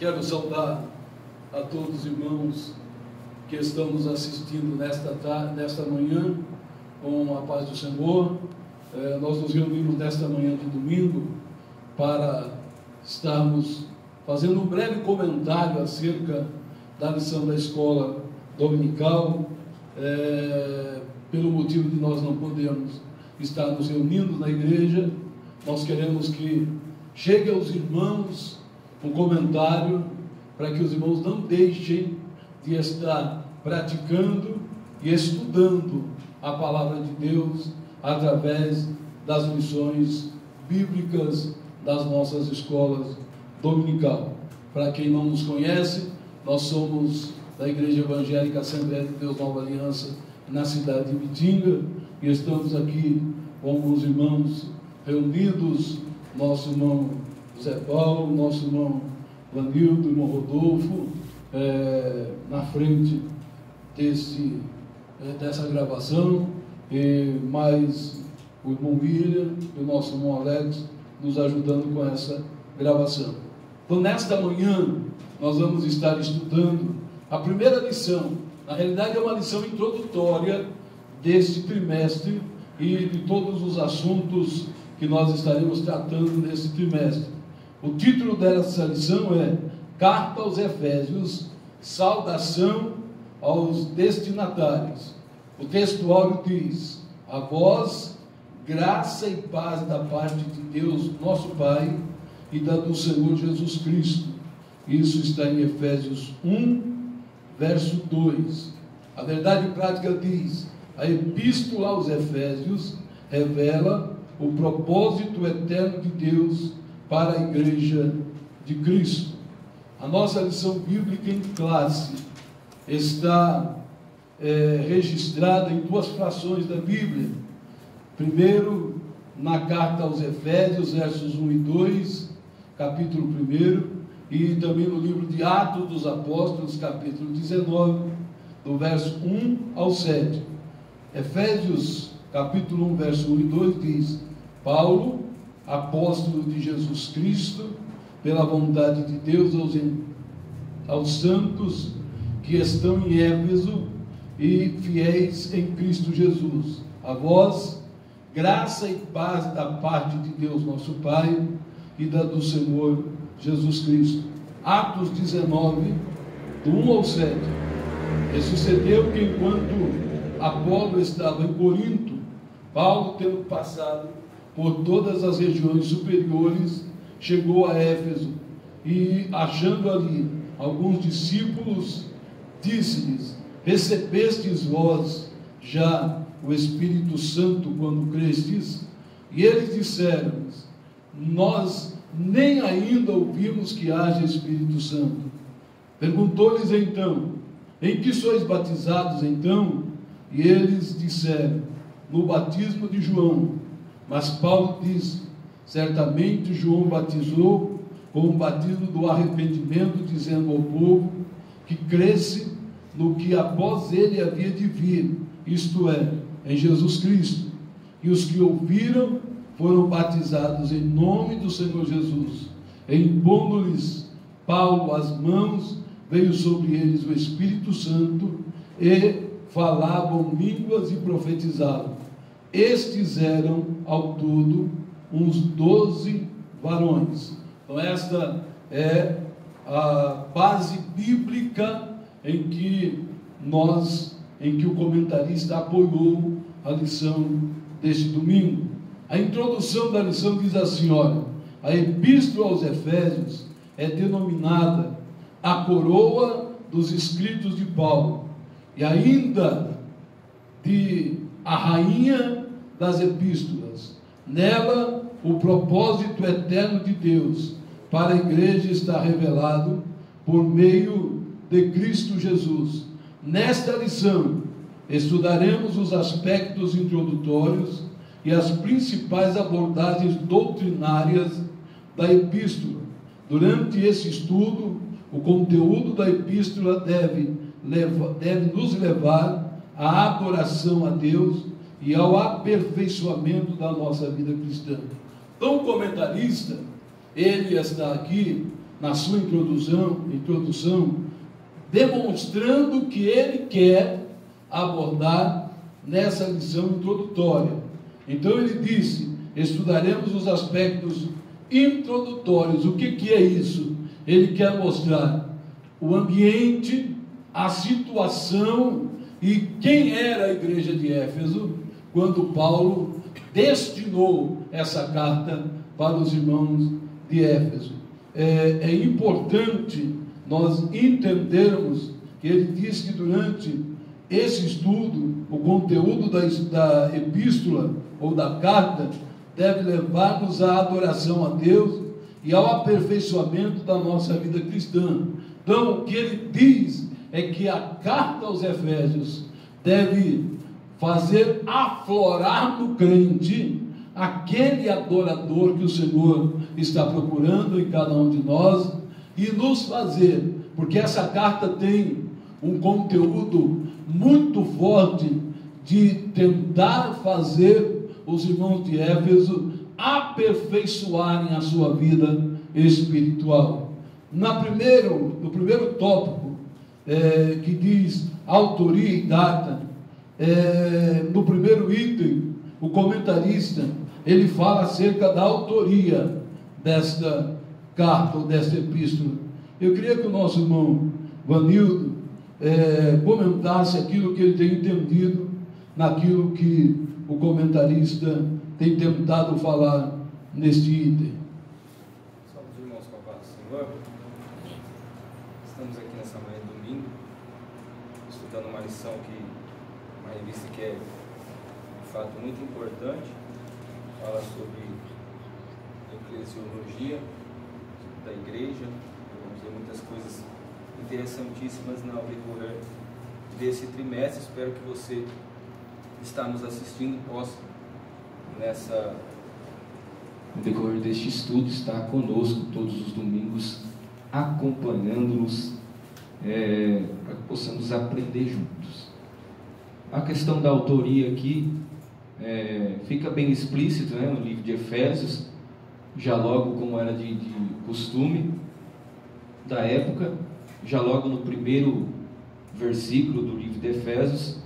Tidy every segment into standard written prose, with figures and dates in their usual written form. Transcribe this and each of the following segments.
Quero saudar a todos os irmãos que estão nos assistindo nesta manhã, com a paz do Senhor. Nós nos reunimos nesta manhã de domingo para estarmos fazendo um breve comentário acerca da lição da escola dominical, pelo motivo de nós não podermos estar nos reunindo na igreja. Nós queremos que chegue aos irmãos um comentário para que os irmãos não deixem de estar praticando e estudando a palavra de Deus através das lições bíblicas das nossas escolas dominical. Para quem não nos conhece, nós somos da Igreja Evangélica Assembleia de Deus Nova Aliança, na cidade de Ibitinga, e estamos aqui com os irmãos reunidos, nosso irmão José Paulo, nosso irmão Vanildo, irmão Rodolfo, na frente dessa gravação, e mais o irmão William e o nosso irmão Alex nos ajudando com essa gravação. Então, nesta manhã, nós vamos estar estudando a primeira lição. Na realidade, é uma lição introdutória deste trimestre e de todos os assuntos que nós estaremos tratando nesse trimestre. O título dessa lição é Carta aos Efésios, Saudação aos Destinatários. O textuário diz: a vós, graça e paz da parte de Deus, nosso Pai, e da do Senhor Jesus Cristo. Isso está em Efésios 1, verso 2. A verdade prática diz: a epístola aos Efésios revela o propósito eterno de Deus para a igreja de Cristo. A nossa lição bíblica em classe está registrada em duas frações da Bíblia. Primeiro, na carta aos Efésios, versos 1 e 2, capítulo 1, e também no livro de Atos dos Apóstolos, capítulo 19, do verso 1 ao 7. Efésios, capítulo 1, verso 1 e 2 diz: Paulo, apóstolo de Jesus Cristo, pela vontade de Deus, aos santos que estão em Éfeso e fiéis em Cristo Jesus. A vós, graça e paz da parte de Deus nosso Pai e da do Senhor Jesus Cristo. Atos 19, do 1 ao 7. E sucedeu que enquanto Apolo estava em Corinto, Paulo, tendo passado por todas as regiões superiores, chegou a Éfeso e, achando ali alguns discípulos, disse-lhes: recebestes vós já o Espírito Santo quando crestes? E eles disseram-lhes: nós nem ainda ouvimos que haja Espírito Santo. Perguntou-lhes então: em que sois batizados então? E eles disseram: no batismo de João. Mas Paulo disse: certamente João batizou com o batismo do arrependimento, dizendo ao povo que cresce no que após ele havia de vir, isto é, em Jesus Cristo. E os que ouviram foram batizados em nome do Senhor Jesus. E impondo-lhes Paulo as mãos, veio sobre eles o Espírito Santo, e falavam línguas e profetizavam. Estes eram, ao todo, uns 12 varões. Então, esta é a base bíblica em que o comentarista apoiou a lição deste domingo. A introdução da lição diz assim: olha, a epístola aos Efésios é denominada a coroa dos escritos de Paulo, e ainda a rainha das epístolas. Nela, o propósito eterno de Deus para a igreja está revelado por meio de Cristo Jesus. Nesta lição, estudaremos os aspectos introdutórios e as principais abordagens doutrinárias da epístola. Durante esse estudo, o conteúdo da epístola deve nos levar à adoração a Deus e ao aperfeiçoamento da nossa vida cristã. Então, o comentarista, ele está aqui na sua introdução, demonstrando o que ele quer abordar nessa lição introdutória. Então ele disse: estudaremos os aspectos introdutórios. O que é isso? Ele quer mostrar o ambiente, a situação e quem era a igreja de Éfeso quando Paulo destinou essa carta para os irmãos de Éfeso. É importante nós entendermos que ele diz que durante esse estudo, o conteúdo da epístola ou da carta deve levar-nos à adoração a Deus e ao aperfeiçoamento da nossa vida cristã. Então, o que ele diz é que a carta aos Efésios deve fazer aflorar no crente aquele adorador que o Senhor está procurando em cada um de nós e nos fazer, porque essa carta tem um conteúdo muito forte de tentar fazer os irmãos de Éfeso aperfeiçoarem a sua vida espiritual. No primeiro tópico, que diz autoria e data, no primeiro item, o comentarista, ele fala acerca da autoria desta carta ou desta epístola. Eu queria que o nosso irmão Vanildo comentasse aquilo que ele tem entendido naquilo que o comentarista tem tentado falar neste item. Salve os irmãos com a paz do Senhor. Estamos aqui nessa manhã de domingo, estudando uma lição uma revista que é de fato muito importante, fala sobre eclesiologia da igreja. Vamos ver muitas coisas interessantíssimas no decorrer desse trimestre. Espero que você está nos assistindo possa no decorrer deste estudo estar conosco todos os domingos, acompanhando-nos, para que possamos aprender juntos. A questão da autoria aqui fica bem explícito, no livro de Efésios, já logo como era de costume da época, já logo no primeiro versículo do livro de Efésios,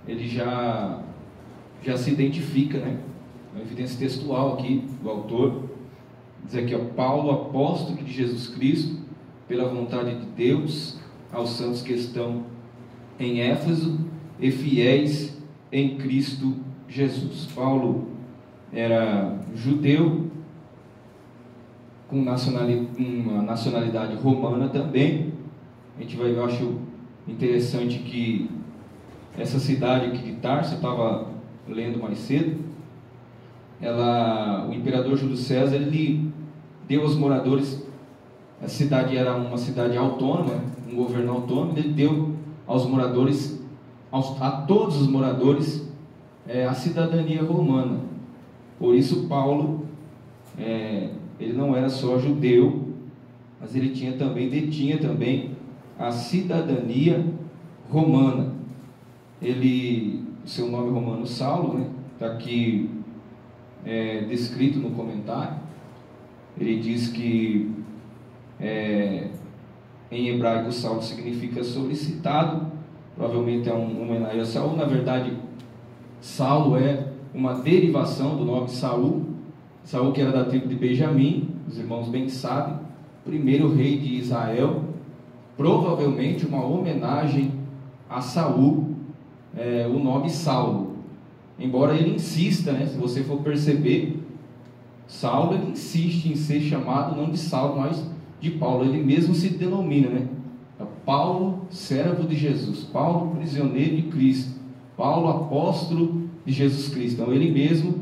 ele já se identifica, uma evidência textual aqui do autor, diz aqui, Paulo, apóstolo de Jesus Cristo, pela vontade de Deus, aos santos que estão em Éfeso e fiéis em Cristo Jesus. Paulo era judeu, com uma nacionalidade romana também. A gente vai ver, eu acho interessante que essa cidade aqui de Tarso, eu estava lendo mais cedo, o imperador Júlio César, ele deu aos moradores, a cidade era uma cidade autônoma, um governo autônomo, ele deu aos moradores, a todos os moradores, a cidadania romana. Por isso Paulo, ele não era só judeu, mas ele detinha também a cidadania romana. Seu nome romano Saulo, está aqui descrito no comentário. Ele diz que em hebraico Saulo significa solicitado, provavelmente é uma homenagem a Saul. Na verdade, Saulo é uma derivação do nome Saul, que era da tribo de Benjamim, os irmãos bem sabem, primeiro rei de Israel, provavelmente uma homenagem a Saul, o nome Saulo. Embora ele insista, se você for perceber, Saulo ele insiste em ser chamado não de Saulo, mas de Paulo. Ele mesmo se denomina, Paulo, servo de Jesus, Paulo, prisioneiro de Cristo, Paulo, apóstolo de Jesus Cristo. Então ele mesmo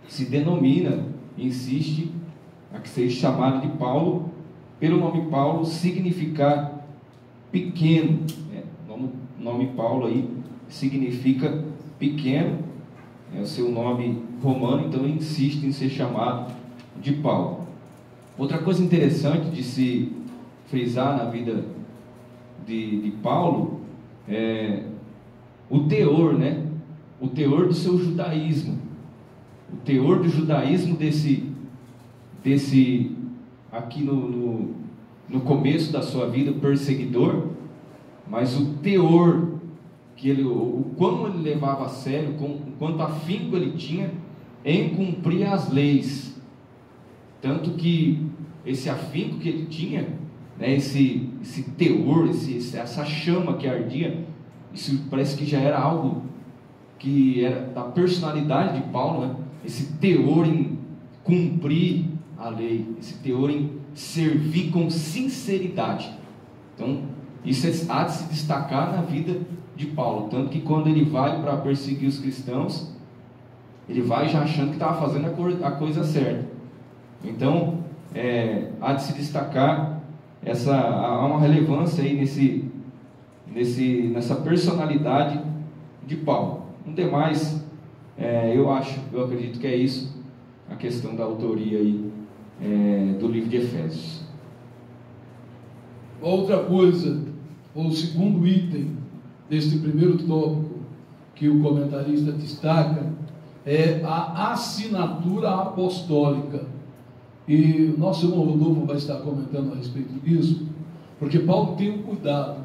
se denomina, insiste a que seja chamado de Paulo, pelo nome Paulo significar pequeno. O nome Paulo aí significa pequeno, é o seu nome romano, então ele insiste em ser chamado de Paulo. Outra coisa interessante de se frisar na vida de Paulo é o teor, o teor do seu judaísmo, o teor do judaísmo desse aqui no começo da sua vida, perseguidor, mas o teor, o quão ele levava a sério, o quanto afinco ele tinha em cumprir as leis. Tanto que esse afinco que ele tinha, né, esse teor, essa chama que ardia, isso parece que já era algo que era da personalidade de Paulo, né? Esse teor em cumprir a lei, esse teor em servir com sinceridade. Então, isso há de se destacar na vida de Paulo, tanto que quando ele vai para perseguir os cristãos, ele vai já achando que estava fazendo a coisa certa. Então, há de se destacar há uma relevância aí nessa personalidade de Paulo. No demais, eu acredito que é isso, a questão da autoria aí, do livro de Efésios. Outra coisa, ou o segundo item deste primeiro tópico que o comentarista destaca, é a assinatura apostólica. E o nosso irmão Rodolfo vai estar comentando a respeito disso, porque Paulo tem um cuidado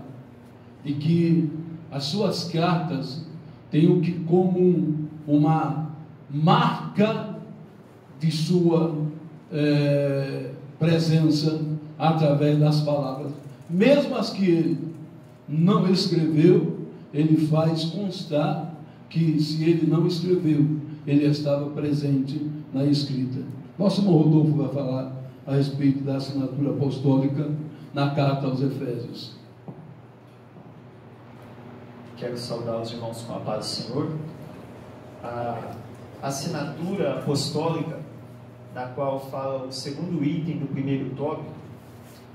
de que as suas cartas tenham que como uma marca de sua presença através das palavras, mesmo as que ele não escreveu, ele faz constar que se ele não escreveu, ele estava presente na escrita. Nosso irmão Rodolfo vai falar a respeito da assinatura apostólica na carta aos Efésios. Quero saudar os irmãos com a paz do Senhor. A assinatura apostólica, da qual fala o segundo item do primeiro tópico,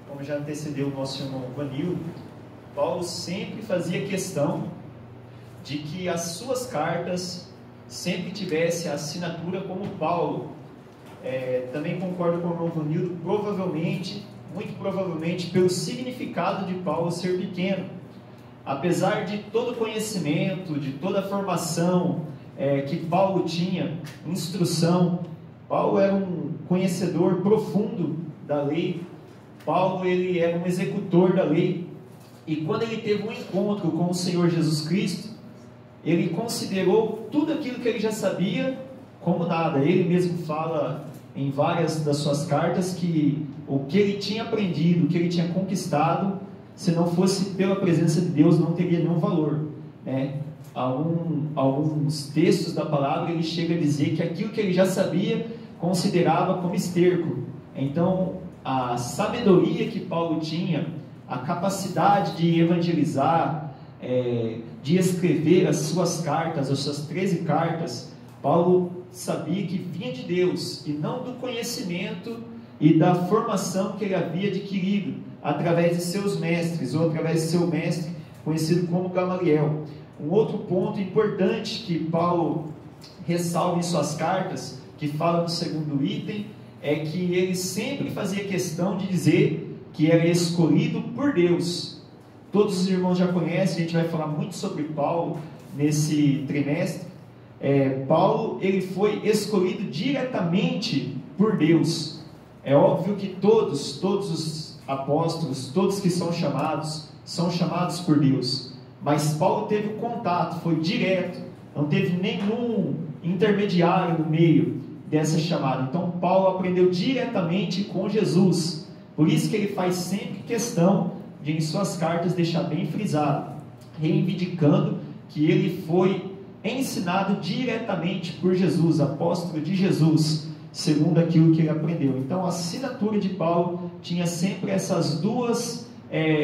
como já antecedeu o nosso irmão Vanil, Paulo sempre fazia questão de que as suas cartas sempre tivessem a assinatura como Paulo. Também concordo com o irmão Vanil, muito provavelmente, pelo significado de Paulo ser pequeno. Apesar de todo o conhecimento, de toda a formação que Paulo tinha, instrução, Paulo era um conhecedor profundo da lei. Paulo ele era um executor da lei. E quando ele teve um encontro com o Senhor Jesus Cristo, ele considerou tudo aquilo que ele já sabia como nada. Ele mesmo fala em várias das suas cartas que o que ele tinha aprendido, o que ele tinha conquistado, se não fosse pela presença de Deus, não teria nenhum valor, né? Alguns textos da palavra ele chega a dizer que aquilo que ele já sabia considerava como esterco. Então a sabedoria que Paulo tinha, a capacidade de evangelizar, de escrever as suas cartas, as suas 13 cartas, Paulo sabia que vinha de Deus e não do conhecimento e da formação que ele havia adquirido através de seus mestres, ou através de seu mestre, conhecido como Gamaliel. Um outro ponto importante que Paulo ressalva em suas cartas, que fala no segundo item, é que ele sempre fazia questão de dizer que era escolhido por Deus. Todos os irmãos já conhecem, a gente vai falar muito sobre Paulo nesse trimestre. Paulo ele foi escolhido diretamente por Deus. É óbvio que todos os apóstolos, todos que são chamados por Deus. Mas Paulo teve o contato, foi direto, não teve nenhum intermediário no meio dessa chamada. Então Paulo aprendeu diretamente com Jesus. Por isso que ele faz sempre questão de, em suas cartas, deixar bem frisado, reivindicando que ele foi ensinado diretamente por Jesus, apóstolo de Jesus, segundo aquilo que ele aprendeu. Então a assinatura de Paulo tinha sempre essas duas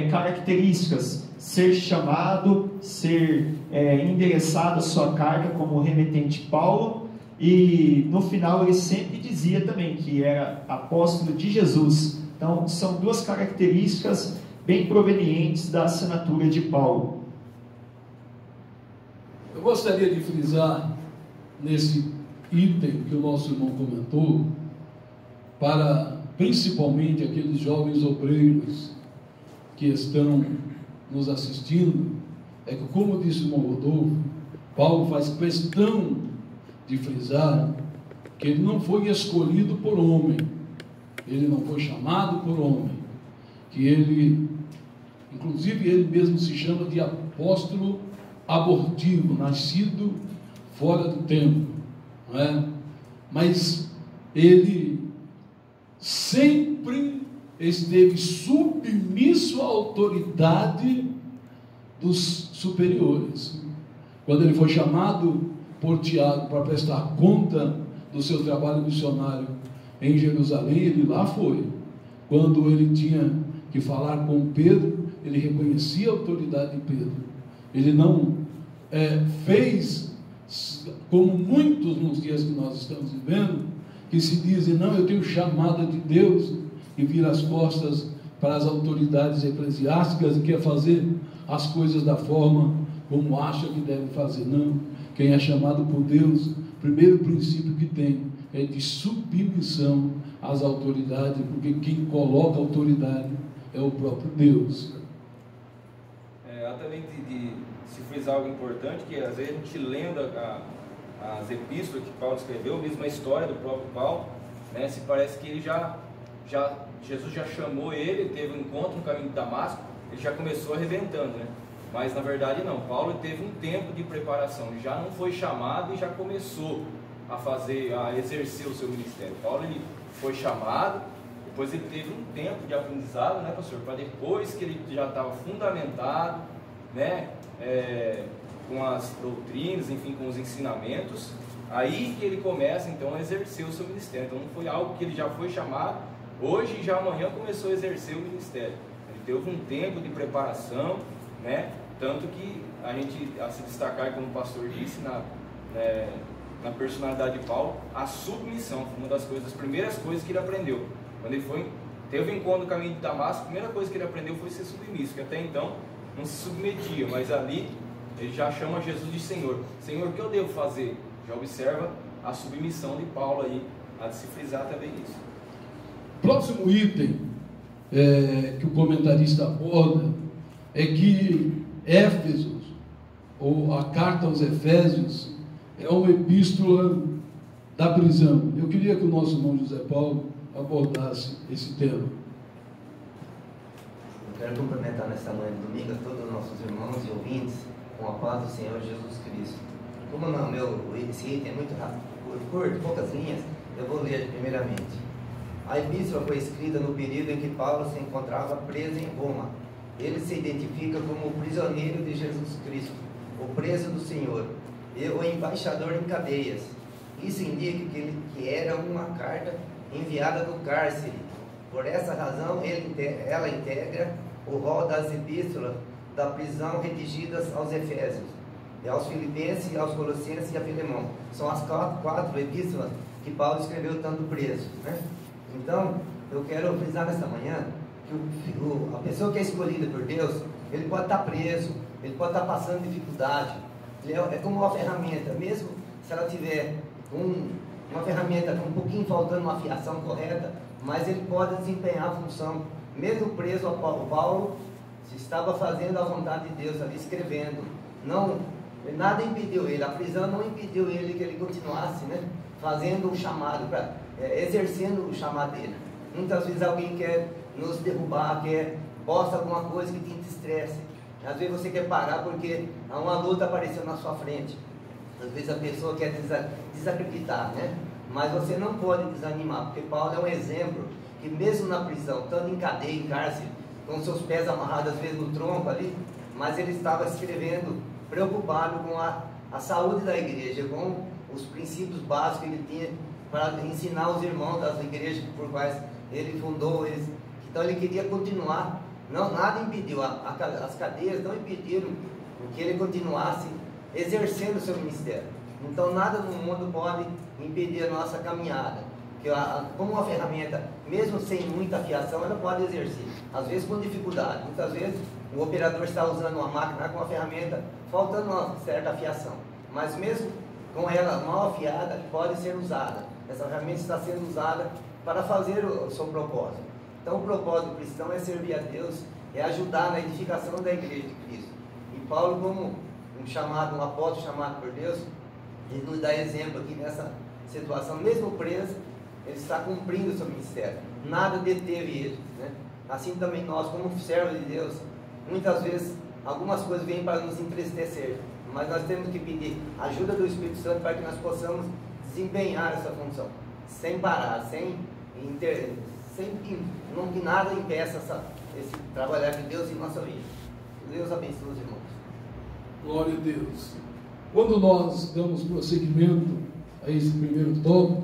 características: ser chamado, ser endereçado a sua carta como remetente Paulo, e no final ele sempre dizia também que era apóstolo de Jesus. Então são duas características bem provenientes da assinatura de Paulo. Eu gostaria de frisar nesse item que o nosso irmão comentou, para principalmente aqueles jovens obreiros que estão nos assistindo, é que, como disse o irmão Rodolfo, Paulo faz questão de frisar que ele não foi escolhido por homem, ele não foi chamado por homem, que ele, inclusive ele mesmo se chama de apóstolo abortivo, nascido fora do tempo, não é? Mas ele sempre esteve submisso à autoridade dos superiores. Quando ele foi chamado por Tiago para prestar conta do seu trabalho missionário em Jerusalém, ele lá foi. Quando ele tinha que falar com Pedro, ele reconhecia a autoridade de Pedro. Ele não fez como muitos nos dias que nós estamos vivendo, que se dizem, não, eu tenho chamada de Deus, e vira as costas para as autoridades eclesiásticas e quer fazer as coisas da forma como acha que deve fazer. Não, quem é chamado por Deus, o primeiro princípio que tem é de submissão às autoridades, porque quem coloca a autoridade é o próprio Deus. Também de se frisar algo importante, que às vezes a gente lendo as epístolas que Paulo escreveu, mesmo a história do próprio Paulo, né, se parece que ele Jesus já chamou ele, teve um encontro no caminho de Damasco, ele já começou arrebentando, né? Mas na verdade não, Paulo teve um tempo de preparação, ele já não foi chamado e já começou a exercer o seu ministério. Paulo ele foi chamado, depois ele teve um tempo de aprendizado, né, pastor? Para depois que ele já estava fundamentado, né, com as doutrinas, enfim, com os ensinamentos, aí que ele começa então a exercer o seu ministério. Então não foi algo que ele já foi chamado, hoje e já amanhã começou a exercer o ministério. Ele teve um tempo de preparação, né, tanto que a gente, a se destacar, como o pastor disse, na personalidade de Paulo, a submissão foi uma das primeiras coisas que ele aprendeu. Quando ele teve um encontro no caminho de Damasco, a primeira coisa que ele aprendeu foi ser submisso, que até então não se submetia, mas ali ele já chama Jesus de Senhor. Senhor, o que eu devo fazer? Já observa a submissão de Paulo aí, há de se frisar também isso. Próximo item que o comentarista aborda é que Éfeso, ou a carta aos Efésios, é uma epístola da prisão. Eu queria que o nosso irmão José Paulo abordasse esse tema. Quero cumprimentar nesta manhã de domingo a todos os nossos irmãos e ouvintes com a paz do Senhor Jesus Cristo. Como esse item é muito rápido, curto, poucas linhas, eu vou ler primeiramente. A epístola foi escrita no período em que Paulo se encontrava preso em Roma. Ele se identifica como o prisioneiro de Jesus Cristo, o preso do Senhor, e o embaixador em cadeias. Isso indica que era uma carta enviada do cárcere. Por essa razão, ela integra o rol das epístolas da prisão redigidas aos Efésios, e aos Filipenses, aos Colossenses e a Filemão. São as quatro epístolas que Paulo escreveu estando preso, né? Então, eu quero frisar nesta manhã que a pessoa que é escolhida por Deus, ele pode estar preso, ele pode estar passando dificuldade. É como uma ferramenta, mesmo se ela tiver uma ferramenta com um pouquinho faltando uma afiação correta, mas ele pode desempenhar a função. Mesmo preso, Paulo estava fazendo a vontade de Deus ali, escrevendo. Nada impediu ele, a prisão não impediu ele que ele continuasse, né, fazendo o chamado, exercendo o chamado dele. Muitas vezes alguém quer nos derrubar, posta alguma coisa que te estresse. Às vezes você quer parar porque uma luta apareceu na sua frente. Às vezes a pessoa quer desacreditar, né? Mas você não pode desanimar, porque Paulo é um exemplo que mesmo na prisão, estando em cadeia, em cárcere, com seus pés amarrados às vezes no tronco ali, mas ele estava escrevendo, preocupado com a saúde da igreja, com os princípios básicos que ele tinha para ensinar os irmãos das igrejas por quais ele fundou. Então ele queria continuar, nada impediu, as cadeias não impediram que ele continuasse exercendo o seu ministério. Então nada no mundo pode impedir a nossa caminhada, que como uma ferramenta, mesmo sem muita afiação, ela pode exercer, às vezes com dificuldade. Muitas vezes o operador está usando uma máquina com uma ferramenta faltando uma certa afiação, mas mesmo com ela mal afiada, pode ser usada. Essa ferramenta está sendo usada para fazer o seu propósito. Então o propósito cristão é servir a Deus, é ajudar na edificação da igreja de Cristo. E Paulo, como um apóstolo chamado por Deus, ele nos dá exemplo aqui nessa situação. Mesmo preso, ele está cumprindo o seu ministério. Nada deteve ele, né? assim também nós, como servos de Deus, muitas vezes algumas coisas vêm para nos entristecer, mas nós temos que pedir ajuda do Espírito Santo para que nós possamos desempenhar essa função, sem parar, sem que nada impeça esse trabalhar de Deus em nossa vida. Deus abençoe os irmãos. Glória a Deus. Quando nós damos prosseguimento a esse primeiro tópico,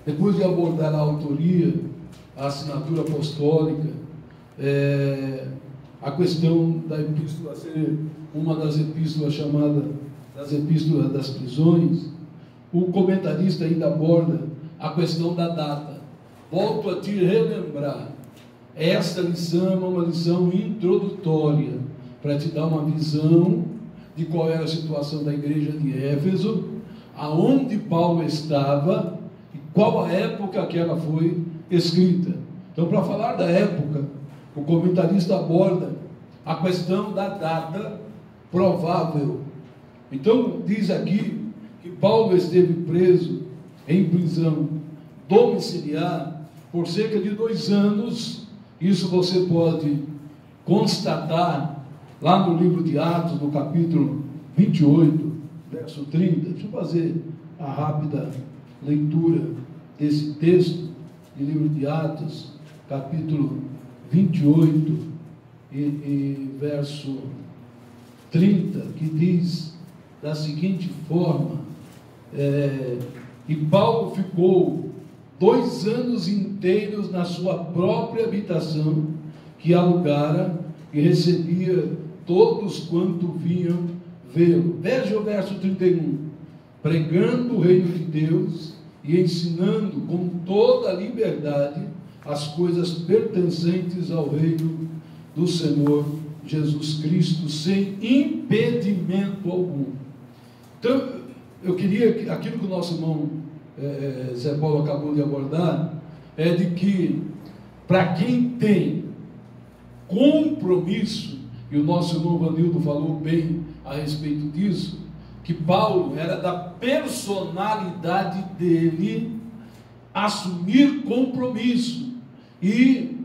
depois de abordar a autoria, a assinatura apostólica, a questão da epístola ser uma das epístolas chamadas das epístolas das prisões, o comentarista ainda aborda a questão da data. Volto a te relembrar, esta lição é uma lição introdutória, para te dar uma visão de qual era a situação da igreja de Éfeso, aonde Paulo estava e qual a época que ela foi escrita. Então, para falar da época, o comentarista aborda a questão da data provável. Então, diz aqui que Paulo esteve preso em prisão domiciliar por cerca de 2 anos. Isso você pode constatar lá no livro de Atos, no capítulo 28, verso 30. Deixa eu fazer a rápida leitura desse texto, de livro de Atos, capítulo 28, e verso 30, que diz da seguinte forma: e Paulo ficou 2 anos inteiros na sua própria habitação, que alugara, e recebia todos quanto vinham vê-lo. Veja o verso 31. Pregando o reino de Deus e ensinando com toda a liberdade as coisas pertencentes ao reino do Senhor Jesus Cristo, sem impedimento algum. Então, eu queria que aquilo que o nosso irmão Zé Paulo acabou de abordar, é de que, para quem tem compromisso, e o nosso irmão Vanildo falou bem a respeito disso, que Paulo era da personalidade dele assumir compromisso e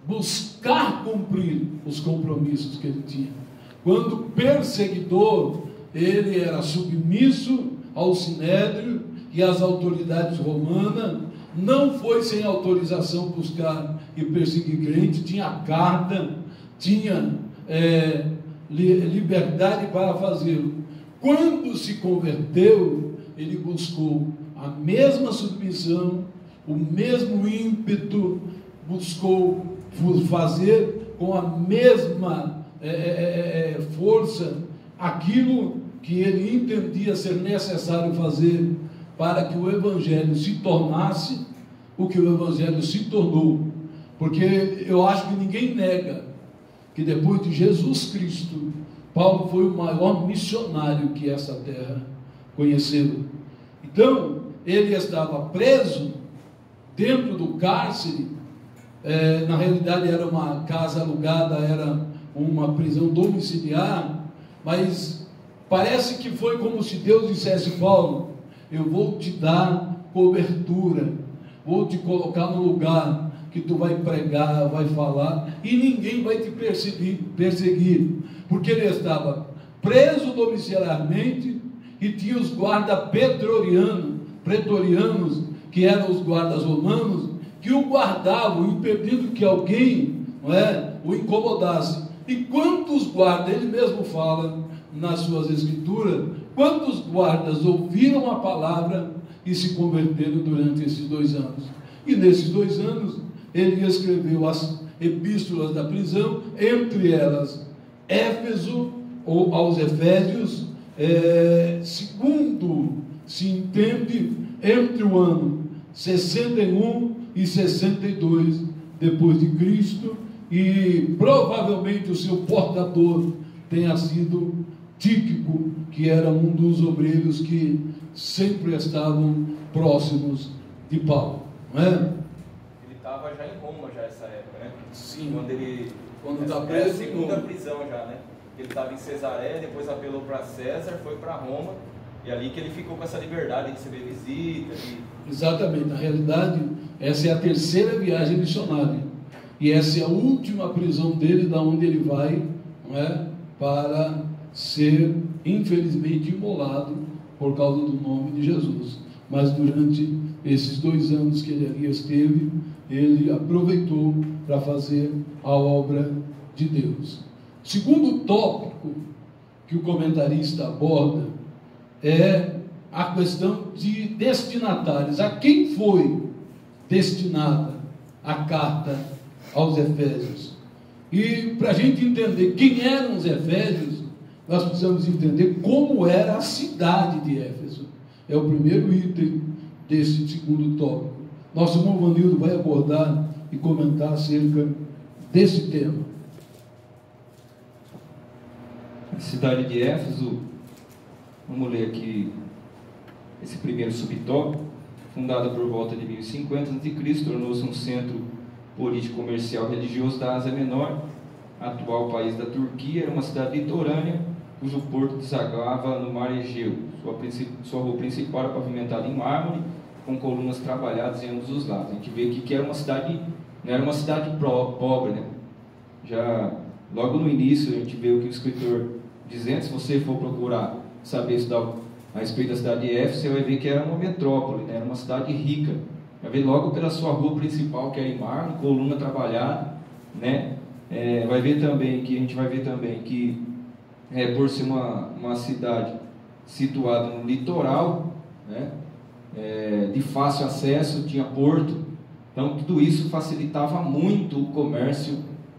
buscar cumprir os compromissos que ele tinha. Quando perseguidor, ele era submisso ao sinédrio e às autoridades romanas, não foi sem autorização buscar e perseguir crente, tinha carta, tinha liberdade para fazê-lo. Quando se converteu, ele buscou a mesma submissão, o mesmo ímpeto, buscou fazer com a mesma força aquilo que ele entendia ser necessário fazer para que o Evangelho se tornasse o que o Evangelho se tornou. Porque eu acho que ninguém nega que depois de Jesus Cristo, Paulo foi o maior missionário que essa terra conheceu. Então, ele estava preso dentro do cárcere, na realidade era uma casa alugada, era uma prisão domiciliar, mas parece que foi como se Deus dissesse: Paulo, eu vou te dar cobertura, vou te colocar no lugar que tu vai pregar, vai falar, e ninguém vai te perseguir, porque ele estava preso domiciliarmente e tinha os guardas pretorianos, que eram os guardas romanos, que o guardavam, impedindo que alguém o incomodasse. E quantos guardas, ele mesmo fala nas suas escrituras, quantos guardas ouviram a palavra e se converteram durante esses 2 anos? E nesses 2 anos, ele escreveu as epístolas da prisão, entre elas Éfeso, ou aos Efésios, segundo se entende, entre o ano 61 e 62 depois de Cristo, e provavelmente o seu portador tenha sido Tíquico, que era um dos obreiros que sempre estavam próximos de Paulo, não é? Ele estava já em Roma, já essa época, né? Sim. Quando está preso, a segunda prisão já, né? Ele estava em Cesareia, depois apelou para César, foi para Roma, e ali que ele ficou com essa liberdade de receber visita. Exatamente, na realidade, essa é a 3ª viagem missionária. E essa é a última prisão dele, da onde ele vai, não é, para ser, infelizmente, imolado por causa do nome de Jesus. Mas durante esses 2 anos que ele ali esteve, ele aproveitou para fazer a obra de Deus. O segundo tópico que o comentarista aborda é a questão de destinatários. A quem foi destinada a carta aos Efésios? E para a gente entender quem eram os Efésios, nós precisamos entender como era a cidade de Éfeso. É o primeiro item desse segundo tópico. Nosso irmão Vanildo vai abordar e comentar acerca desse tema. A cidade de Éfeso, vamos ler aqui esse primeiro subtópico. Fundada por volta de 1050 a.C., tornou-se um centro político, comercial e religioso da Ásia Menor. Atual país da Turquia, era uma cidade litorânea cujo porto desaguava no mar Egeu. Sua rua principal era pavimentada em mármore, com colunas trabalhadas em ambos os lados. A gente vê aqui que era uma cidade, não era uma cidade pobre, né? Já logo no início a gente vê o que o escritor dizendo. Se você for procurar saber estudar a respeito da cidade de Éfeso, você vai ver que era uma metrópole, né? Era uma cidade rica. Vai ver logo pela sua rua principal, que era em mármore, coluna trabalhada, né? Vai ver também que a gente vai ver também que por ser uma cidade situada no litoral, né? De fácil acesso, tinha porto, então tudo isso facilitava muito o comércio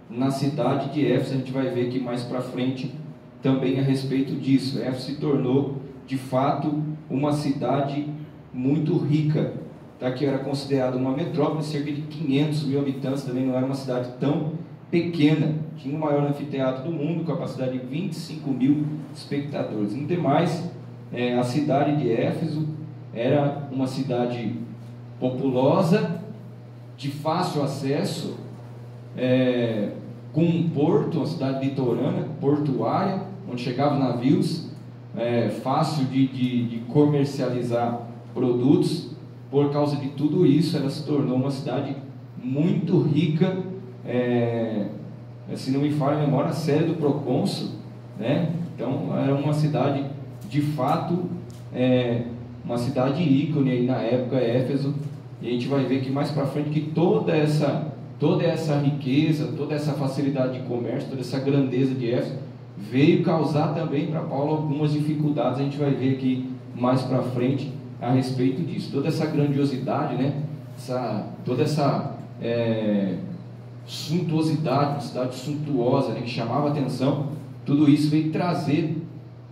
na cidade de Éfeso. A gente vai ver aqui mais para frente também a respeito disso. Éfeso se tornou de fato uma cidade muito rica. Daqui era considerada uma metrópole, cerca de 500 mil habitantes, também não era uma cidade tão pequena. Tinha o maior anfiteatro do mundo, capacidade de 25 mil espectadores. No demais, a cidade de Éfeso era uma cidade populosa, de fácil acesso, com um porto, uma cidade litorânea, portuária, onde chegavam navios, fácil de comercializar produtos. Por causa de tudo isso, ela se tornou uma cidade muito rica. Se não me falha a memória, a série do procônsul, né? Então era uma cidade de fato, uma cidade ícone aí na época, Éfeso. E a gente vai ver que mais para frente que toda essa riqueza, toda essa facilidade de comércio, toda essa grandeza de Éfeso veio causar também para Paulo algumas dificuldades. A gente vai ver aqui mais para frente a respeito disso. Toda essa grandiosidade, né? Toda essa suntuosidade, uma cidade suntuosa, né? Que chamava atenção. Tudo isso veio trazer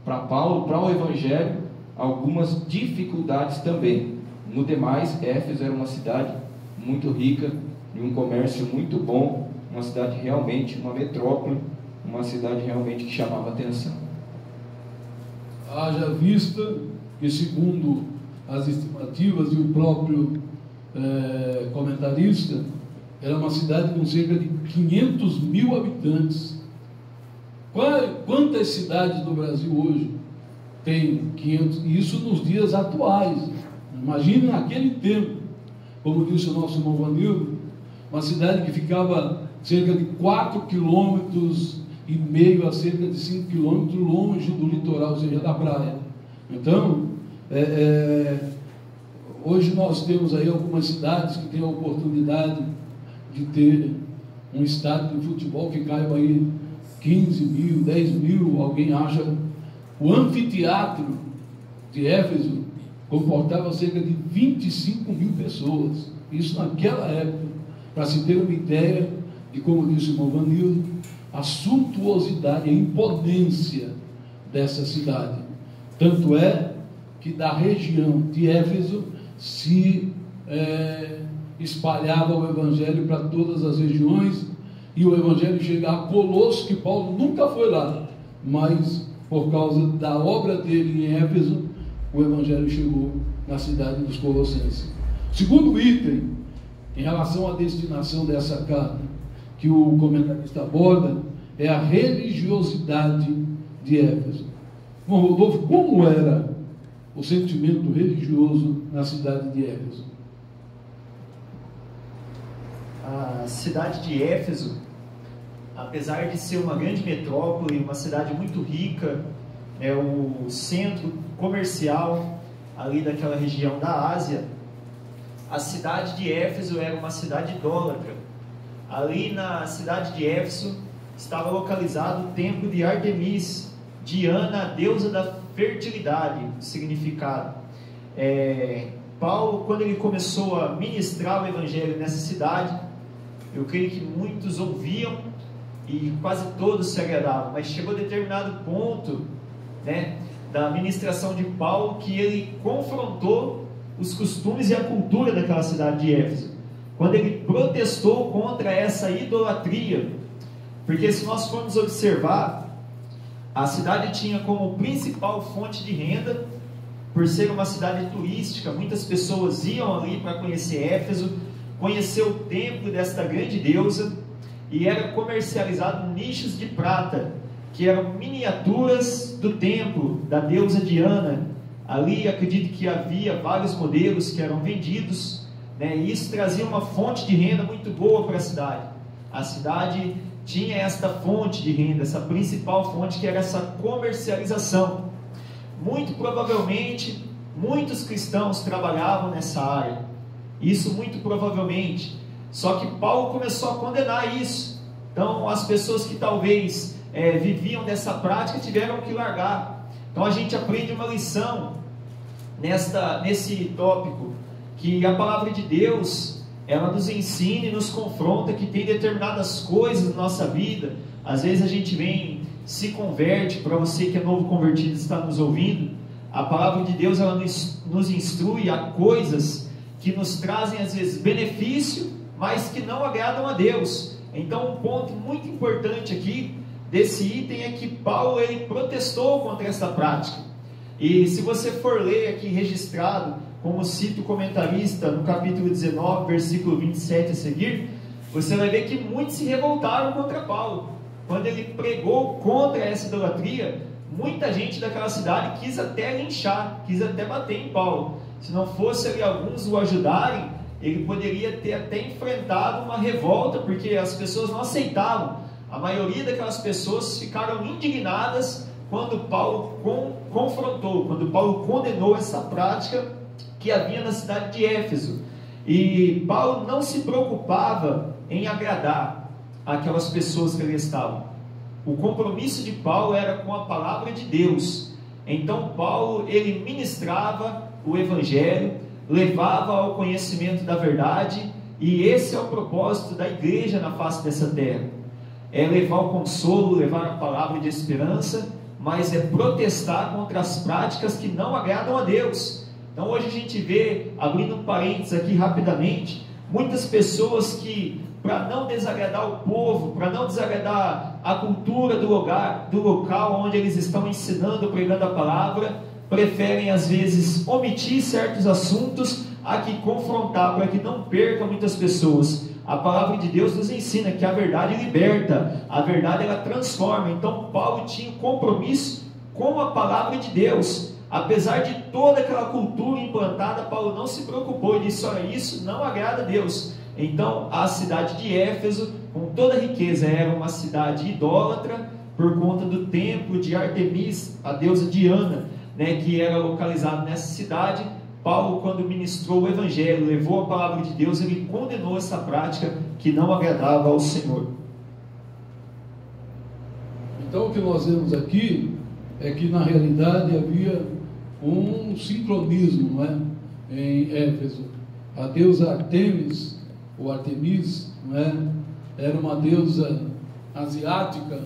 para Paulo, para o Evangelho, algumas dificuldades também. No demais, Éfeso era uma cidade muito rica, de um comércio muito bom, uma cidade realmente, uma metrópole, uma cidade realmente que chamava atenção. Haja vista que, segundo as estimativas e o próprio comentarista, era uma cidade com cerca de 500 mil habitantes. Quantas cidades do Brasil hoje tem 500? Isso nos dias atuais. Imagine naquele tempo, como disse o nosso irmão Vanildo, uma cidade que ficava cerca de 4,5 quilômetros a cerca de 5 quilômetros longe do litoral, ou seja, da praia. Então, hoje nós temos aí algumas cidades que têm a oportunidade de ter um estádio de futebol que caiba aí 15 mil, 10 mil, alguém acha. O anfiteatro de Éfeso comportava cerca de 25 mil pessoas. Isso naquela época, para se ter uma ideia de, como disse o irmão Vanildo, a suntuosidade, a imponência dessa cidade. Tanto é que da região de Éfeso se espalhava o Evangelho para todas as regiões, e o Evangelho chegava a Colosso, que Paulo nunca foi lá, mas por causa da obra dele em Éfeso, o Evangelho chegou na cidade dos Colossenses. Segundo item, em relação à destinação dessa carta, que o comentarista aborda, é a religiosidade de Éfeso. Bom, Rodolfo, como era o sentimento religioso na cidade de Éfeso? A cidade de Éfeso, apesar de ser uma grande metrópole, uma cidade muito rica, é o centro comercial ali daquela região da Ásia, a cidade de Éfeso era uma cidade idólatra. Ali na cidade de Éfeso estava localizado o templo de Artemis, Diana, a deusa da fertilidade, significado. Paulo, quando ele começou a ministrar o evangelho nessa cidade, eu creio que muitos ouviam e quase todos se agradavam, mas chegou a determinado ponto, né, da ministração de Paulo, que ele confrontou os costumes e a cultura daquela cidade de Éfeso, quando ele protestou contra essa idolatria. Porque se nós formos observar, a cidade tinha como principal fonte de renda, por ser uma cidade turística, muitas pessoas iam ali para conhecer Éfeso, conhecer o templo desta grande deusa, e era comercializado nichos de prata, que eram miniaturas do templo da deusa Diana. Ali acredito que havia vários modelos que eram vendidos, né? E isso trazia uma fonte de renda muito boa para a cidade. A cidade tinha esta fonte de renda, essa principal fonte, que era essa comercialização. Muito provavelmente muitos cristãos trabalhavam nessa área, isso muito provavelmente. Só que Paulo começou a condenar isso. Então as pessoas que talvez viviam dessa prática tiveram que largar. Então a gente aprende uma lição nesse tópico, que a palavra de Deus, ela nos ensina e nos confronta que tem determinadas coisas na nossa vida. Às vezes a gente se converte. Para você que é novo convertido, está nos ouvindo, a palavra de Deus, ela nos instrui a coisas que nos trazem às vezes benefício, mas que não agradam a Deus. Então um ponto muito importante aqui desse item é que Paulo, ele protestou contra essa prática. E se você for ler aqui registrado, como cita o comentarista no capítulo 19, versículo 27 a seguir, você vai ver que muitos se revoltaram contra Paulo. Quando ele pregou contra essa idolatria, muita gente daquela cidade quis até linchar, quis até bater em Paulo. Se não fosse ali alguns o ajudarem, ele poderia ter até enfrentado uma revolta, porque as pessoas não aceitavam. A maioria daquelas pessoas ficaram indignadas quando Paulo confrontou, quando Paulo condenou essa prática que havia na cidade de Éfeso. E Paulo não se preocupava em agradar aquelas pessoas que ali estavam. O compromisso de Paulo era com a palavra de Deus. Então Paulo, ele ministrava o evangelho, levava ao conhecimento da verdade, e esse é o propósito da igreja na face dessa terra. É levar o consolo, levar a palavra de esperança, mas é protestar contra as práticas que não agradam a Deus. Então hoje a gente vê, abrindo um parênteses aqui rapidamente, muitas pessoas que, para não desagradar o povo, para não desagradar a cultura do local onde eles estão ensinando, pregando a palavra, preferem às vezes omitir certos assuntos a que confrontar, para que não perca muitas pessoas. A palavra de Deus nos ensina que a verdade liberta, a verdade ela transforma. Então Paulo tinha um compromisso com a palavra de Deus. Apesar de toda aquela cultura implantada, Paulo não se preocupou e disse: olha, isso não agrada a Deus. Então a cidade de Éfeso, com toda a riqueza, era uma cidade idólatra por conta do templo de Artemis, a deusa Diana, né, que era localizado nessa cidade. Paulo, quando ministrou o evangelho, levou a palavra de Deus, ele condenou essa prática que não agradava ao Senhor. Então o que nós vemos aqui é que na realidade havia um sincronismo, não é? Em Éfeso. A deusa Artemis, ou Artemis, não é? Era uma deusa asiática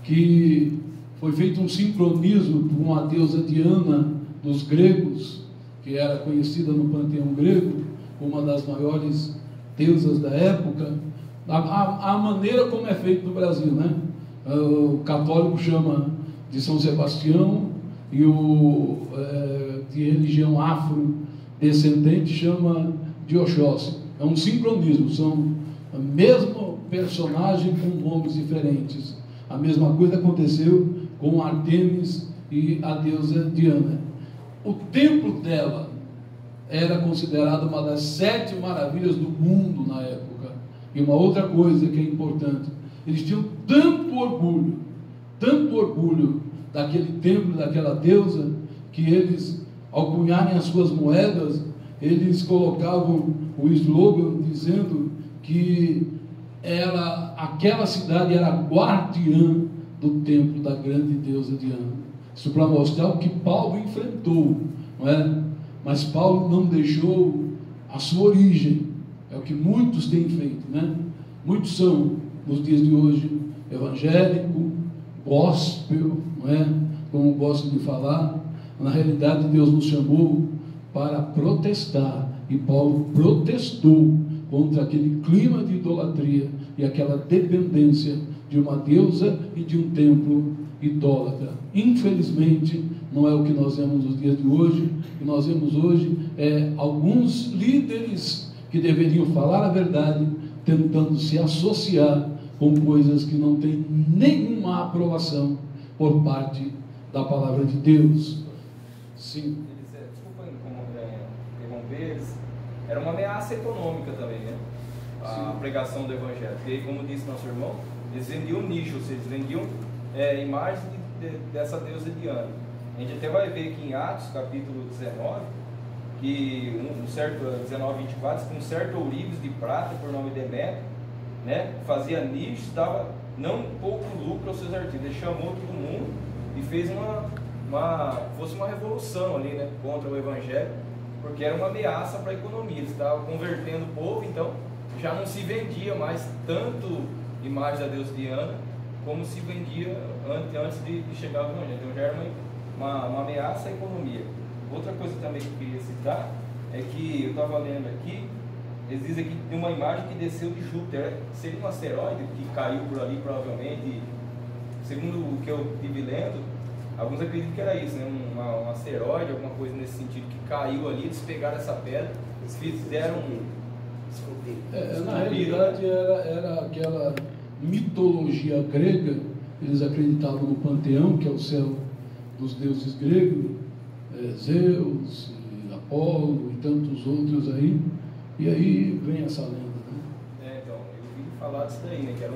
que foi feito um sincronismo com a deusa Diana dos gregos, que era conhecida no panteão grego como uma das maiores deusas da época. A maneira como é feito no Brasil, né? O católico chama de São Sebastião, e o de religião afrodescendente chama de Oxóssi. É um sincronismo, são o mesmo personagem com nomes diferentes. A mesma coisa aconteceu com Artemis e a deusa Diana. O templo dela era considerado uma das 7 maravilhas do mundo na época. E uma outra coisa que é importante, eles tinham tanto orgulho daquele templo, daquela deusa, que eles, ao cunharem as suas moedas, eles colocavam o slogan dizendo que aquela cidade era guardiã do templo da grande deusa Diana. Isso para mostrar o que Paulo enfrentou, não é? Mas Paulo não deixou a sua origem. É o que muitos têm feito, né? Muitos são, nos dias de hoje, evangélico, gospel, não é? Como gosto de falar. Na realidade, Deus nos chamou para protestar, e Paulo protestou contra aquele clima de idolatria e aquela dependência de uma deusa e de um templo idólatra. Infelizmente, não é o que nós vemos nos dias de hoje. O que nós vemos hoje é alguns líderes que deveriam falar a verdade, tentando se associar com coisas que não têm nenhuma aprovação por parte da palavra de Deus. Sim. Desculpa interromper, era uma ameaça econômica também, né? A pregação do Evangelho. Porque, como disse nosso irmão, eles vendiam nicho, ou seja, eles vendiam imagens dessa deusa Diana. A gente até vai ver aqui em Atos, capítulo 19, que um certo 19:24, que um certo ourives de prata, por nome Demétrio, né, fazia nicho, dava não pouco lucro aos seus artigos. Ele chamou todo mundo e fez fosse uma revolução ali, né, contra o Evangelho, porque era uma ameaça para a economia. Eles estavam convertendo o povo, então já não se vendia mais tanto imagem da deusa Diana como se vendia antes de chegar ao Evangelho. Então já era uma ameaça à economia. Outra coisa também que eu queria citar é que eu estava lendo aqui, eles dizem que tem uma imagem que desceu de Júpiter. Seria um asteroide que caiu por ali, provavelmente. Segundo o que eu estive lendo, alguns acreditam que era isso, né? Um asteroide, alguma coisa nesse sentido, que caiu ali. Eles pegaram essa pedra, eles fizeram na realidade era aquela mitologia grega. Eles acreditavam no panteão, que é o céu dos deuses gregos, Zeus, Apolo e tantos outros aí. E aí vem essa lenda, né? Então, eu ouvi falar disso daí, né? Que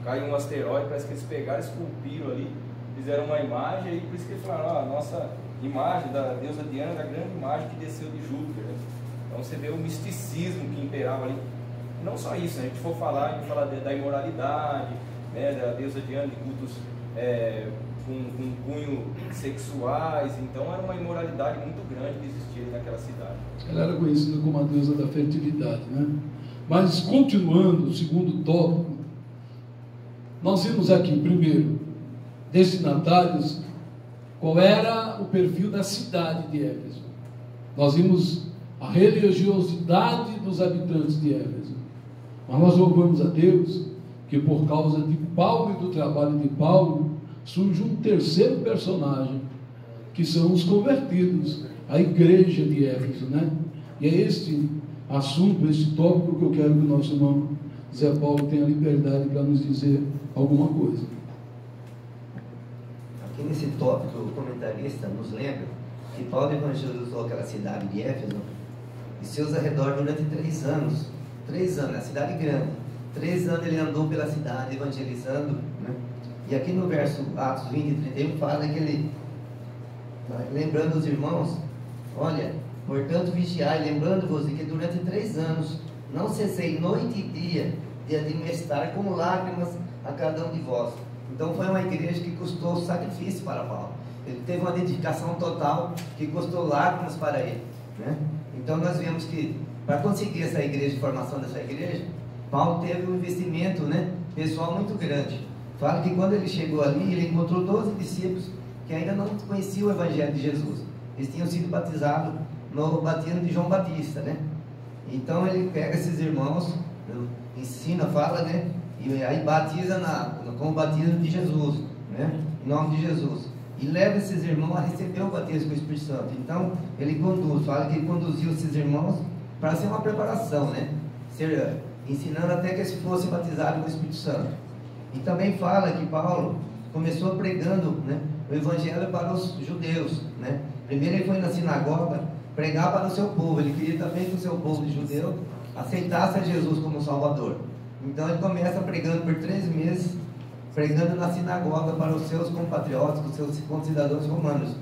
caiu um asteroide, parece que eles pegaram, esculpiram ali, fizeram uma imagem, e por isso que eles falaram, a nossa imagem da deusa Diana é a grande imagem que desceu de Júpiter, né? Então você vê o misticismo que imperava ali. E não só isso, né? A gente for falar, a gente fala da imoralidade, né? Da deusa Diana, de cultos com cunho sexuais. Então era uma imoralidade muito grande que existia naquela cidade. Ela era conhecida como a deusa da fertilidade, né? Mas continuando, o segundo tópico, nós vimos aqui, primeiro, destinatários, qual era o perfil da cidade de Éfeso. Nós vimos a religiosidade dos habitantes de Éfeso. Mas nós louvamos a Deus que por causa de Paulo e do trabalho de Paulo, surge um terceiro personagem, que são os convertidos, a igreja de Éfeso, né? E é este assunto, este tópico que eu quero que o nosso irmão Zé Paulo tenha liberdade para nos dizer alguma coisa. Aqui nesse tópico, o comentarista nos lembra que Paulo evangelizou aquela cidade de Éfeso e seus arredores durante 3 anos. 3 anos, a cidade grande. 3 anos ele andou pela cidade evangelizando, né? E aqui no verso Atos 20 e 31 fala que ele, lembrando os irmãos, olha, portanto vigiai, lembrando-vos de que durante 3 anos não cessei noite e dia de admoestar com lágrimas a cada um de vós. Então foi uma igreja que custou sacrifício para Paulo. Ele teve uma dedicação total que custou lágrimas para ele, né? Então nós vemos que para conseguir essa igreja, a formação dessa igreja, Paulo teve um investimento, né, pessoal muito grande. Fala que quando ele chegou ali, ele encontrou 12 discípulos que ainda não conheciam o Evangelho de Jesus. Eles tinham sido batizados no batismo de João Batista, né? Então ele pega esses irmãos, ensina, fala, né? E aí batiza com o batismo de Jesus, né? Em nome de Jesus. E leva esses irmãos a receber o batismo com o Espírito Santo. Então ele conduz, fala que ele conduziu esses irmãos para ser uma preparação, né? Ensinando até que eles fossem batizados com o Espírito Santo. E também fala que Paulo começou pregando, né, o Evangelho para os judeus, né? Primeiro ele foi na sinagoga pregar para o seu povo. Ele queria também que o seu povo de judeu aceitasse a Jesus como Salvador. Então ele começa pregando por 3 meses, pregando na sinagoga para os seus compatriotas, os seus concidadãos romanos.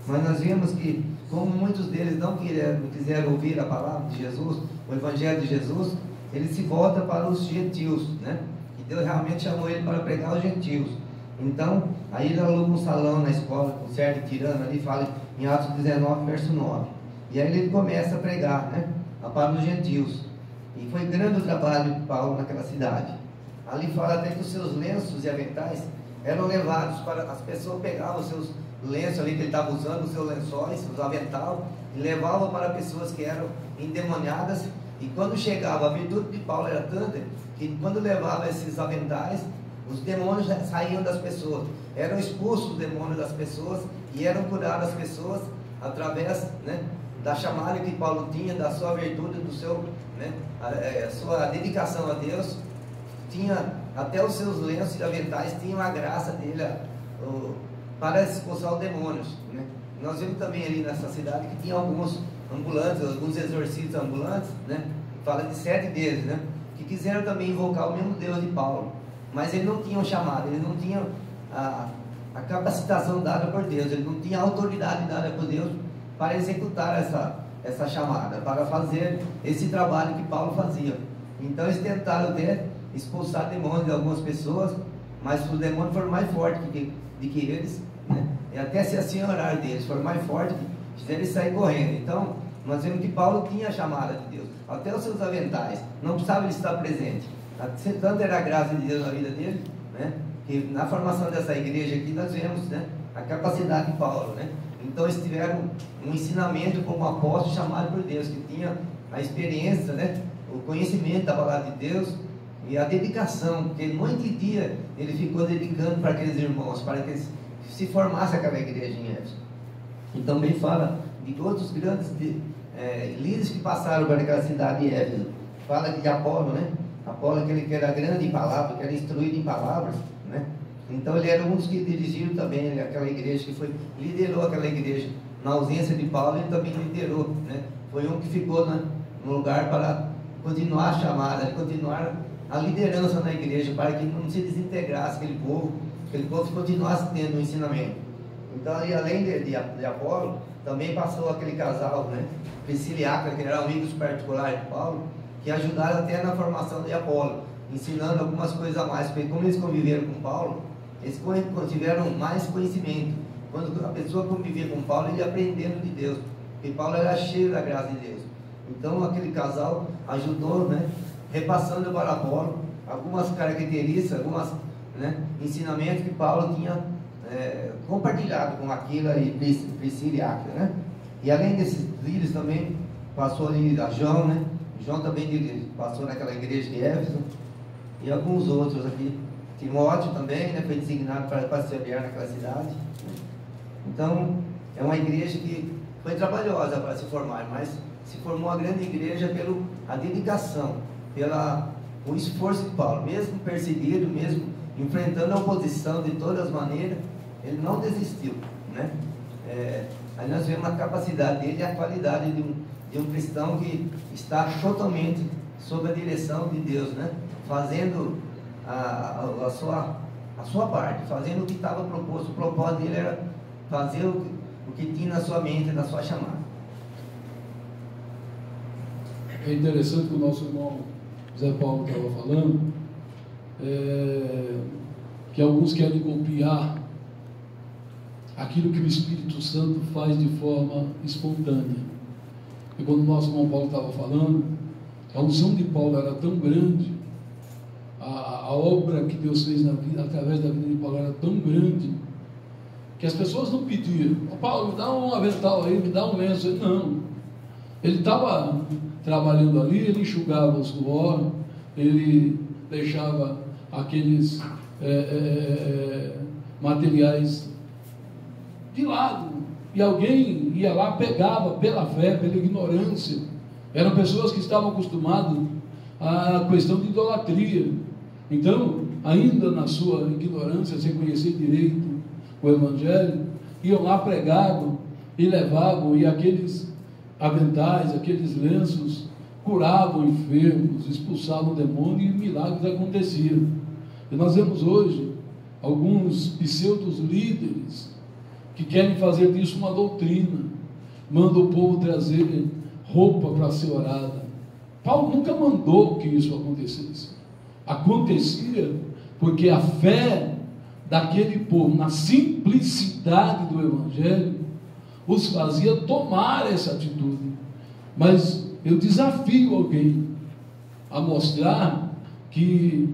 Mas nós vimos que, como muitos deles não quiseram ouvir a palavra de Jesus, o Evangelho de Jesus, ele se volta para os gentios, né? E Deus realmente chamou ele para pregar aos gentios. Então, aí ele aluga um salão na escola, com certo tirano ali, fala em Atos 19, verso 9. E aí ele começa a pregar, né? Para os gentios. E foi grande o trabalho de Paulo naquela cidade. Ali fala até que os seus lenços e aventais eram levados para... As pessoas pegavam os seus lenços ali que ele estava usando, os seus lençóis, os avental, e levavam para pessoas que eram endemoniadas. E quando chegava, a virtude de Paulo era tanta que quando levava esses aventais, os demônios saíam das pessoas, eram expulsos os demônios das pessoas e eram curadas as pessoas através, né, da chamada que Paulo tinha, da sua virtude, do seu, né, a sua dedicação a Deus. Tinha até os seus lenços e aventais, tinham a graça dele para expulsar os demônios, né? Nós vimos também ali nessa cidade que tinha alguns ambulantes, alguns exorcistas ambulantes, né? Fala de 7 deles, né? Que quiseram também invocar o mesmo Deus de Paulo, mas eles não tinham chamado, eles não tinham a capacitação dada por Deus, eles não tinham a autoridade dada por Deus para executar essa chamada, para fazer esse trabalho que Paulo fazia. Então eles tentaram até expulsar demônios de algumas pessoas, mas os demônios foram mais fortes do que eles, né? E até se assenhorar deles, foram mais fortes, fizeram eles sair correndo. Então nós vemos que Paulo tinha a chamada de Deus, até os seus aventais, não precisava ele estar presente, tanto era a graça de Deus na vida dele, né? Que na formação dessa igreja aqui nós vemos, né, a capacidade de Paulo, né? Então eles tiveram um ensinamento como apóstolo chamado por Deus, que tinha a experiência, né, o conhecimento da palavra de Deus e a dedicação, porque noite e dia ele ficou dedicando para aqueles irmãos, para que eles se formasse aquela igreja em Éfeso. E também fala de outros grandes líderes que passaram para aquela cidade de Éfeso. Fala de Apolo, né? Apolo, aquele que era grande em palavras, que era instruído em palavras, né? Então ele era um dos que dirigiu também aquela igreja, que liderou aquela igreja. Na ausência de Paulo, ele também liderou, né? Foi um que ficou no lugar para continuar a chamada, continuar a liderança na igreja, para que não se desintegrasse aquele povo continuasse tendo o ensinamento. Então, ali, além de Apolo, também passou aquele casal, né, Priscila e Áquila, que eram amigos particulares de Paulo, que ajudaram até na formação de Apolo, ensinando algumas coisas a mais, porque como eles conviveram com Paulo, eles tiveram mais conhecimento. Quando a pessoa convivia com Paulo, ele ia aprendendo de Deus, porque Paulo era cheio da graça de Deus. Então aquele casal ajudou, né, repassando para Apolo algumas características, algumas, né, ensinamentos que Paulo tinha compartilhado com Aquila e Priscila e Áquila, né? E além desses líderes também passou ali a João, né? João também passou naquela igreja de Éfeso, e alguns outros aqui. Timóteo também, né, foi designado para pastorear naquela cidade. Então é uma igreja que foi trabalhosa para se formar, mas se formou uma grande igreja pela dedicação, o esforço de Paulo, mesmo perseguido, mesmo enfrentando a oposição de todas as maneiras, ele não desistiu, né? Aí nós vemos a capacidade dele e a qualidade de um cristão que está totalmente sob a direção de Deus, né? Fazendo a sua parte, fazendo o que estava proposto. O propósito dele era fazer o que tinha na sua mente, na sua chamada. É interessante que o nosso irmão Zé Paulo estava falando, que alguns querem copiar aquilo que o Espírito Santo faz de forma espontânea. E quando o nosso irmão Paulo estava falando, a unção de Paulo era tão grande, a obra que Deus fez através da vida de Paulo era tão grande, que as pessoas não pediam: Paulo, me dá um avental aí, me dá um lenço. Não, ele estava trabalhando ali, ele enxugava o suor, ele deixava aqueles materiais de lado, e alguém ia lá, pegava pela fé, pela ignorância. Eram pessoas que estavam acostumadas à questão de idolatria. Então, ainda na sua ignorância, sem conhecer direito o Evangelho, iam lá, pregavam e levavam, e aqueles aventais, aqueles lenços, curavam enfermos, expulsavam demônios e milagres aconteciam. E nós vemos hoje alguns pseudos líderes que querem fazer disso uma doutrina, mandam o povo trazer roupa para ser orada. Paulo nunca mandou que isso acontecesse. Acontecia porque a fé daquele povo, na simplicidade do Evangelho, os fazia tomar essa atitude. Mas eu desafio alguém a mostrar que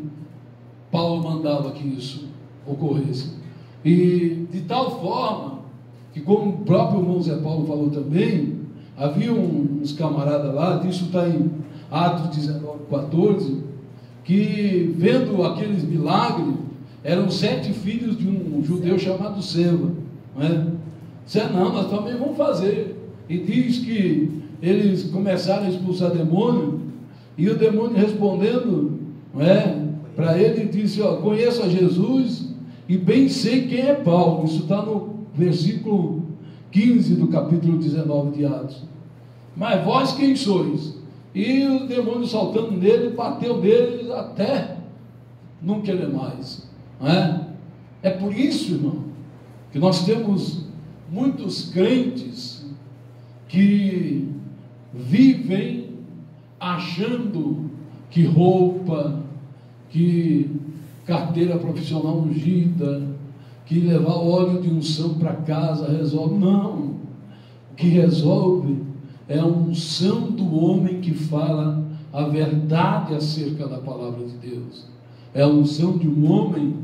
Paulo mandava que isso ocorresse. E de tal forma que, como o próprio irmão Zé Paulo falou também, havia uns camaradas lá, isso está em Atos 19:14, que vendo aqueles milagres, eram 7 filhos de um judeu chamado Seva, não é? Disseram, não, nós também vamos fazer. E diz que eles começaram a expulsar demônio, e o demônio respondendo, não é, para ele, disse, ó, conheço a Jesus e bem sei quem é Paulo. Isso está no versículo 15 do capítulo 19 de Atos. Mas vós quem sois? E o demônio saltando nele, bateu nele até não querer mais, não é? É por isso, irmão, que nós temos muitos crentes que vivem achando que roupa, que carteira profissional ungida, que levar óleo de unção para casa resolve. Não, o que resolve é a unção do homem que fala a verdade acerca da palavra de Deus. É a unção de um homem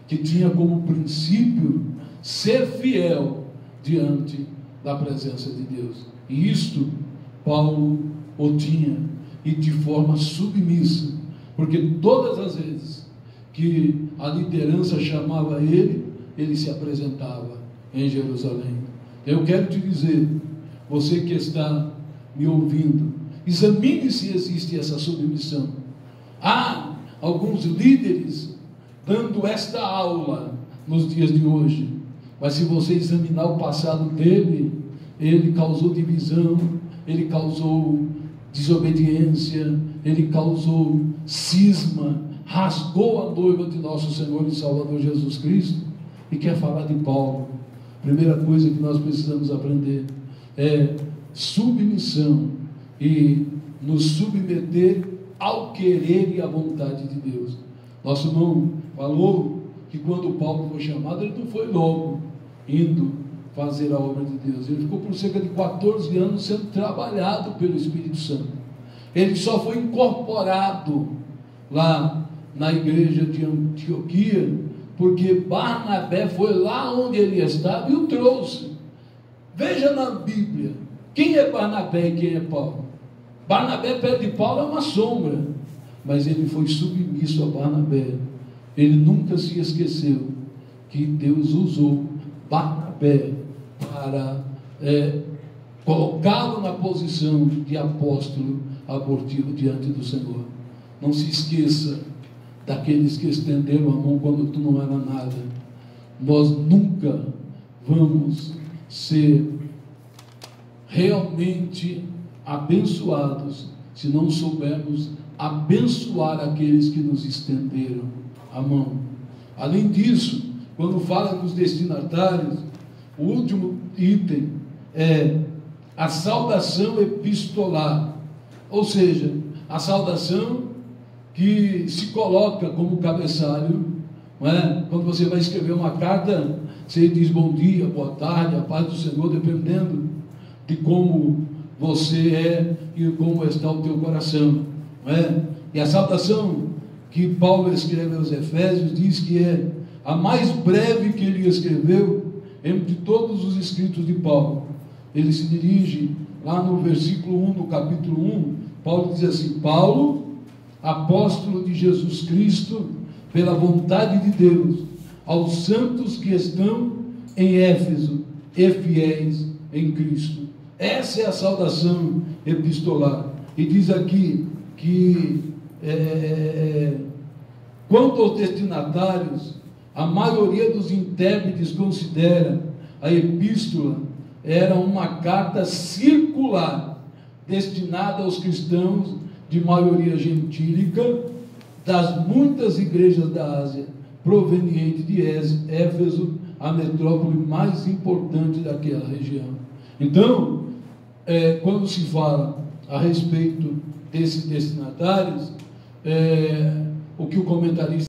que tinha como princípio ser fiel diante da presença de Deus. E isto Paulo o tinha, e de forma submissa, porque todas as vezes que a liderança chamava ele se apresentava em Jerusalém. Eu quero te dizer, você que está me ouvindo, examine se existe essa submissão. Há alguns líderes dando esta aula nos dias de hoje, mas se você examinar o passado dele, ele causou divisão, ele causou desobediência, ele causou cisma, rasgou a noiva de nosso Senhor e Salvador Jesus Cristo. E quer falar de Paulo. Primeira coisa que nós precisamos aprender é submissão, e nos submeter ao querer e à vontade de Deus. Nosso irmão falou que quando Paulo foi chamado, ele não foi logo indo fazer a obra de Deus. Ele ficou por cerca de 14 anos sendo trabalhado pelo Espírito Santo. Ele só foi incorporado lá na igreja de Antioquia porque Barnabé foi lá onde ele estava e o trouxe. Veja na Bíblia, quem é Barnabé e quem é Paulo? Barnabé perto de Paulo é uma sombra, mas ele foi submisso a Barnabé. Ele nunca se esqueceu que Deus usou Barnabé para colocá-lo na posição de apóstolo abortivo diante do Senhor. Não se esqueça daqueles que estenderam a mão quando tu não era nada. Nós nunca vamos ser realmente abençoados se não soubermos abençoar aqueles que nos estenderam a mão. Além disso, quando fala dos destinatários, o último item é a saudação epistolar, ou seja, a saudação que se coloca como cabeçalho, não é? Quando você vai escrever uma carta, você diz bom dia, boa tarde, a paz do Senhor, dependendo de como você é e como está o teu coração, não é? E a saudação que Paulo escreve aos Efésios diz que é a mais breve que ele escreveu entre todos os escritos de Paulo. Ele se dirige lá no versículo 1, no capítulo 1, Paulo diz assim: Paulo, apóstolo de Jesus Cristo, pela vontade de Deus, aos santos que estão em Éfeso e fiéis em Cristo. Essa é a saudação epistolar. E diz aqui que quanto aos destinatários, a maioria dos intérpretes considera a epístola era uma carta circular destinada aos cristãos de maioria gentílica das muitas igrejas da Ásia, proveniente de Éfeso, a metrópole mais importante daquela região. Então, quando se fala a respeito desses destinatários, o que o comentarista